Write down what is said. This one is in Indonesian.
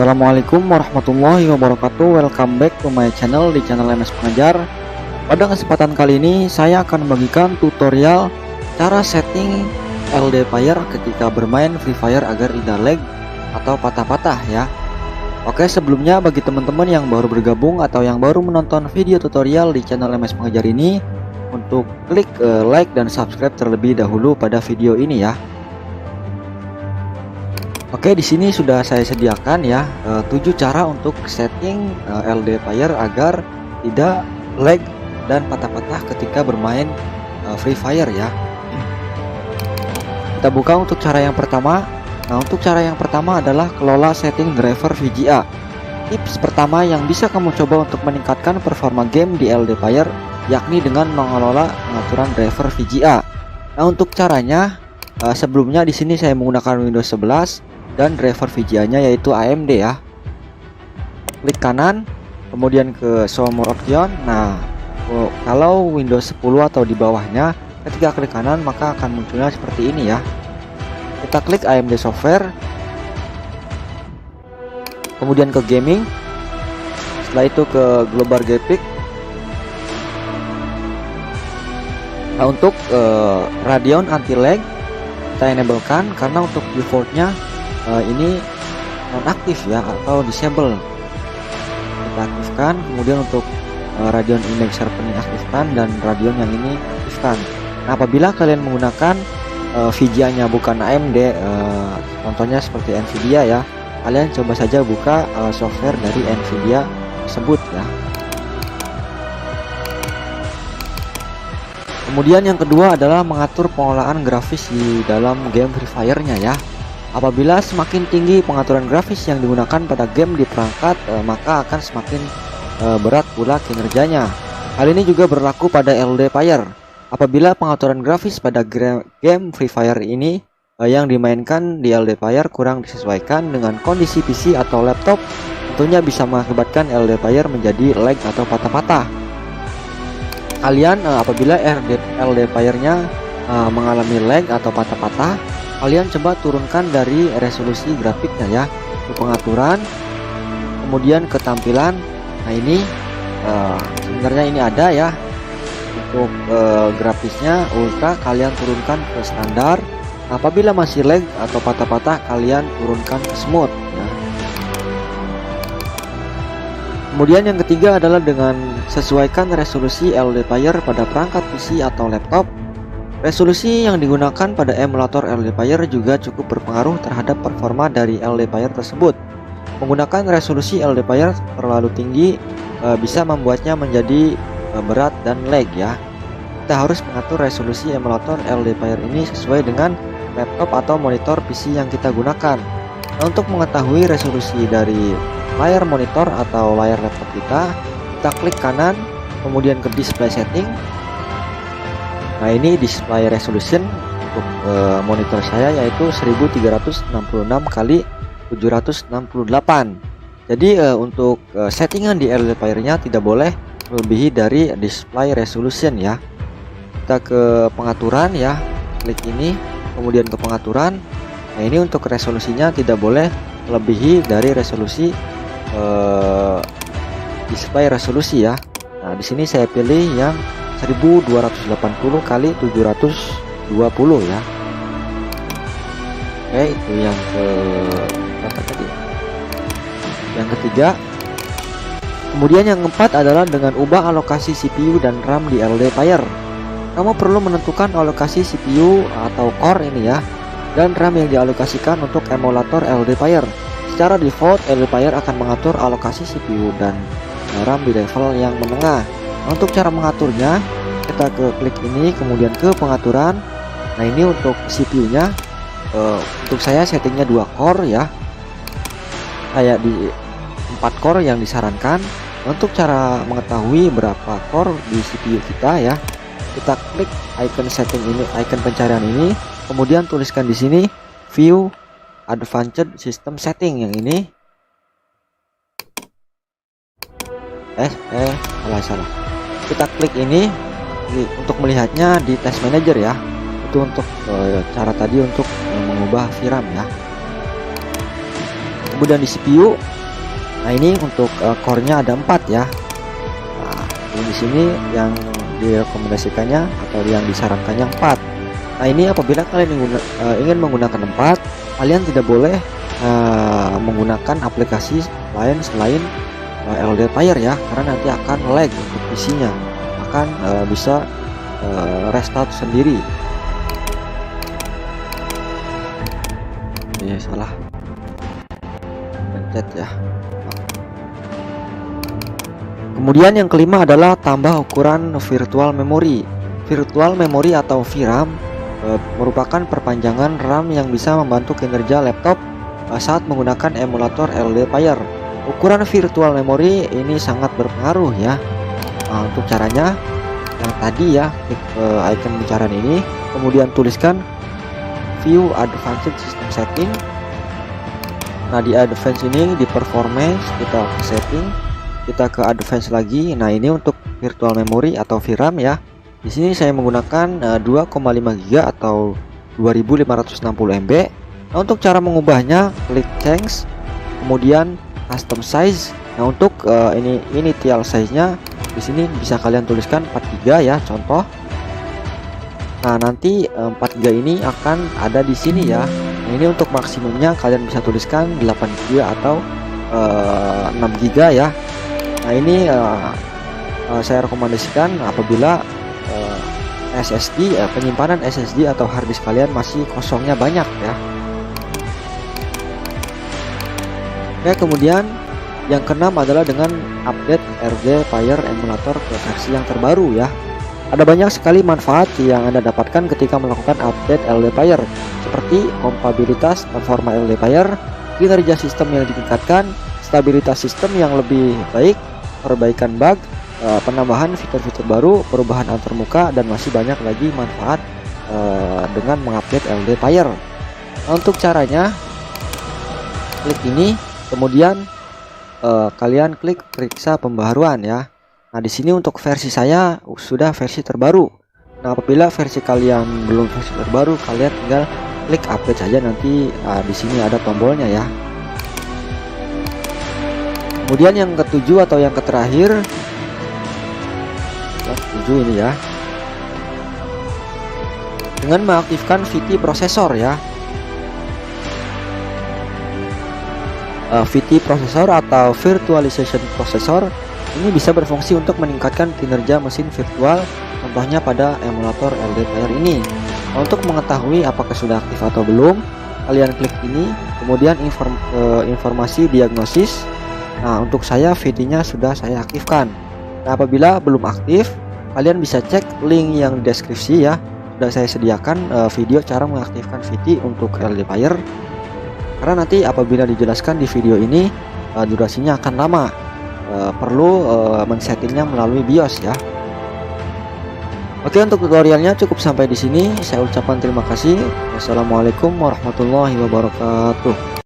Assalamualaikum warahmatullahi wabarakatuh. Welcome back to my channel di channel MS Pengajar. Pada kesempatan kali ini saya akan membagikan tutorial cara setting LD Player ketika bermain Free Fire agar tidak lag atau patah-patah ya. Oke, sebelumnya bagi teman-teman yang baru bergabung atau yang baru menonton video tutorial di channel MS Pengajar ini, untuk klik like dan subscribe terlebih dahulu pada video ini ya. Oke, di sini sudah saya sediakan ya 7 cara untuk setting LD Player agar tidak lag dan patah-patah ketika bermain Free Fire ya. Kita buka untuk cara yang pertama. Nah, untuk cara yang pertama adalah kelola setting driver VGA. Tips pertama yang bisa kamu coba untuk meningkatkan performa game di LD Player yakni dengan mengelola pengaturan driver VGA. Nah, untuk caranya sebelumnya di sini saya menggunakan Windows 11 dan driver VGA-nya yaitu AMD ya. Klik kanan, kemudian ke Show More Option. Nah, kalau Windows 10 atau di bawahnya, ketika klik kanan maka akan munculnya seperti ini ya. Kita klik AMD Software, kemudian ke Gaming, setelah itu ke Global Graphics. Nah, untuk Radeon anti lag kita enablekan karena untuk defaultnya ini nonaktif ya atau disable. Kita aktifkan, kemudian untuk Radeon Image Sharpening aktifkan dan Radeon yang ini aktifkan. Nah, apabila kalian menggunakan VGA-nya bukan AMD, contohnya seperti Nvidia ya, kalian coba saja buka software dari Nvidia tersebut ya. Kemudian yang kedua adalah mengatur pengolahan grafis di dalam game Free Fire-nya ya. Apabila semakin tinggi pengaturan grafis yang digunakan pada game di perangkat, maka akan semakin berat pula kinerjanya. Hal ini juga berlaku pada LD Player. Apabila pengaturan grafis pada game Free Fire ini yang dimainkan di LD Player kurang disesuaikan dengan kondisi PC atau laptop, tentunya bisa mengakibatkan LD Player menjadi lag atau patah-patah. Kalian apabila LD Player-nya mengalami lag atau patah-patah, kalian coba turunkan dari resolusi grafiknya ya, ke pengaturan, kemudian ke tampilan. Nah, ini sebenarnya ini ada ya untuk grafisnya ultra, kalian turunkan ke standar. Apabila masih lag atau patah-patah, kalian turunkan ke smooth ya. Kemudian yang ketiga adalah dengan sesuaikan resolusi LD Player pada perangkat PC atau laptop. Resolusi yang digunakan pada emulator LD Player juga cukup berpengaruh terhadap performa dari LD Player tersebut. Menggunakan resolusi LD Player terlalu tinggi bisa membuatnya menjadi berat dan lag ya. Kita harus mengatur resolusi emulator LD Player ini sesuai dengan laptop atau monitor PC yang kita gunakan. Nah, untuk mengetahui resolusi dari layar monitor atau layar laptop kita klik kanan, kemudian ke Display Setting. Nah, ini display resolution untuk monitor saya yaitu 1366 x 768. Jadi untuk settingan di LD Player-nya tidak boleh melebihi dari display resolution ya. Kita ke pengaturan ya, klik ini, kemudian ke pengaturan. Nah, ini untuk resolusinya tidak boleh melebihi dari resolusi display resolusi ya. Nah, di sini saya pilih yang 1280 x 720 ya. Oke, itu yang ke berapa tadi? Yang ketiga. Kemudian yang keempat adalah dengan ubah alokasi CPU dan RAM di LD Player. Kamu perlu menentukan alokasi CPU atau core ini ya, dan RAM yang dialokasikan untuk emulator LD Player. Secara default LD Player akan mengatur alokasi CPU dan RAM di level yang menengah. Untuk cara mengaturnya, kita ke klik ini, kemudian ke pengaturan. Nah, ini untuk CPU-nya, untuk saya settingnya 2 core ya, kayak di 4 core yang disarankan. Untuk cara mengetahui berapa core di CPU kita ya, kita klik icon setting ini, icon pencarian ini, kemudian tuliskan di sini View Advanced System Setting yang ini. Salah. Kita klik ini untuk melihatnya di Task Manager ya. Itu untuk cara tadi untuk mengubah VRAM ya. Kemudian di CPU, nah ini untuk core-nya ada 4 ya. Nah, di sini yang direkomendasikannya atau yang disarankannya 4. Nah, ini apabila kalian ingin menggunakan 4, kalian tidak boleh menggunakan aplikasi lain selain LDPIR ya, karena nanti akan lag untuk PC-nya, akan bisa restart sendiri. Ini salah pencet ya. Kemudian yang kelima adalah tambah ukuran virtual memory. Virtual memory atau VRAM merupakan perpanjangan RAM yang bisa membantu kinerja laptop saat menggunakan emulator LDPIR. Ukuran virtual memory ini sangat berpengaruh ya. Nah, untuk caranya yang tadi ya, klik icon pencarian ini, kemudian tuliskan view advanced system setting. Nah, di advance ini di performance kita ke setting, kita ke advance lagi. Nah, ini untuk virtual memory atau VRAM ya. Di sini saya menggunakan 2,5 GB atau 2560 MB. Nah, untuk cara mengubahnya, klik change, kemudian custom size. Nah, untuk ini initial size-nya di sini bisa kalian tuliskan 4 GB ya, contoh. Nah, nanti 4 GB ini akan ada di sini ya. Nah, ini untuk maksimumnya kalian bisa tuliskan 8 GB atau 6 GB ya. Nah, ini saya rekomendasikan apabila SSD penyimpanan SSD atau harddisk kalian masih kosongnya banyak ya. Oke, kemudian yang keenam adalah dengan update LDPIR emulator ke versi yang terbaru ya. Ada banyak sekali manfaat yang Anda dapatkan ketika melakukan update LDPIR, seperti kompatibilitas performa LDPIR, kinerja sistem yang ditingkatkan, stabilitas sistem yang lebih baik, perbaikan bug, penambahan fitur-fitur baru, perubahan antarmuka, dan masih banyak lagi manfaat dengan mengupdate LDPIR. Nah, untuk caranya, klik ini, kemudian kalian klik periksa pembaharuan ya. Nah, di sini untuk versi saya sudah versi terbaru. Nah, apabila versi kalian belum versi terbaru, kalian tinggal klik update saja, nanti di sini ada tombolnya ya. Kemudian yang ketujuh atau yang terakhir, ketujuh ini ya, dengan mengaktifkan VT prosesor ya. VT prosesor atau virtualization processor ini bisa berfungsi untuk meningkatkan kinerja mesin virtual, contohnya pada emulator LDPIR ini. Nah, untuk mengetahui apakah sudah aktif atau belum, kalian klik ini, kemudian informasi diagnosis. Nah, untuk saya VT-nya sudah saya aktifkan. Nah, apabila belum aktif, kalian bisa cek link yang di deskripsi ya. Sudah saya sediakan video cara mengaktifkan VT untuk LDPIR. Karena nanti apabila dijelaskan di video ini durasinya akan lama, perlu men-settingnya melalui BIOS ya. Oke, untuk tutorialnya cukup sampai di sini. Saya ucapkan terima kasih. Wassalamualaikum warahmatullahi wabarakatuh.